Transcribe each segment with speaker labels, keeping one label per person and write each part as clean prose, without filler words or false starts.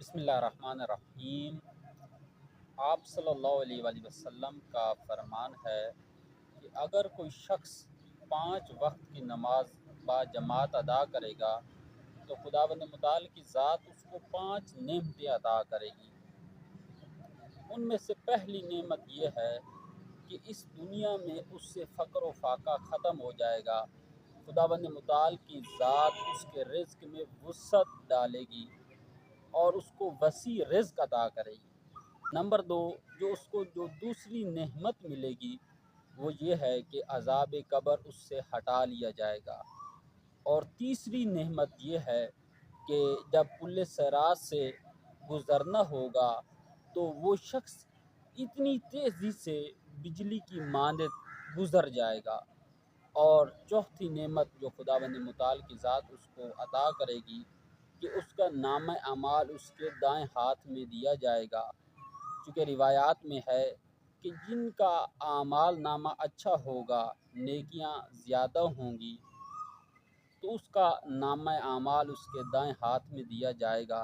Speaker 1: بسم اللہ الرحمن الرحیم۔ آپ صلی اللہ علیہ وآلہ وسلم کا فرمان ہے کہ اگر کوئی شخص 5 وقت کی نماز با جماعت ادا کرے گا تو خداوند متعال کی ذات اس کو 5 نعمتیں عطا کرے گی۔ ان میں سے پہلی نعمت یہ ہے کہ اس دنیا میں اس سے فقر و فاقہ ختم ہو جائے گا۔ خداوند متعال کی ذات اس کے رزق میں وسعت ڈالے گی اور اس کو وسیع رزق عطا کرے گی۔ نمبر 2، جو دوسری نعمت ملے گی وہ یہ ہے کہ عذاب قبر اس سے ہٹا لیا جائے گا۔ اور تیسری نعمت یہ ہے کہ جب پل صراط سے گزرنا ہوگا تو وہ شخص اتنی تیزی سے بجلی کی مانند گزر جائے گا۔ اور چوتھی نعمت جو خداوند متعال کی ذات اس کو عطا کرے گی کہ اس کا نامہ اعمال اس کے دائیں ہاتھ میں دیا جائے گا، چونکہ روایات میں ہے کہ جن کا اعمال نامہ اچھا ہوگا، نیکیاں زیادہ ہوں گی، تو اس کا نامہ اعمال اس کے دائیں ہاتھ میں دیا جائے گا،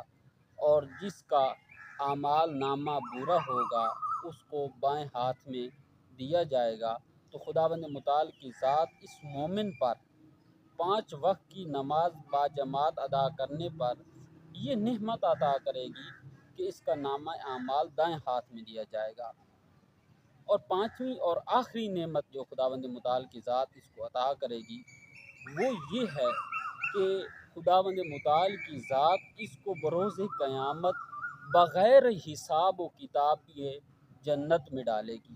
Speaker 1: اور جس کا اعمال نامہ برا ہوگا اس کو بائیں ہاتھ میں دیا جائے گا۔ تو خداوند متعال کی ذات اس مومن پر 5 وقت کی نماز با جماعت ادا کرنے پر یہ نعمت عطا کرے گی کہ اس کا نامہ اعمال دائیں ہاتھ میں دیا جائے گا۔ اور پانچویں اور آخری نعمت جو خداوند متعال کی ذات اس کو عطا کرے گی وہ یہ ہے کہ خداوند متعال کی ذات اس کو بروز قیامت بغیر حساب و کتاب کے جنت میں ڈالے گی۔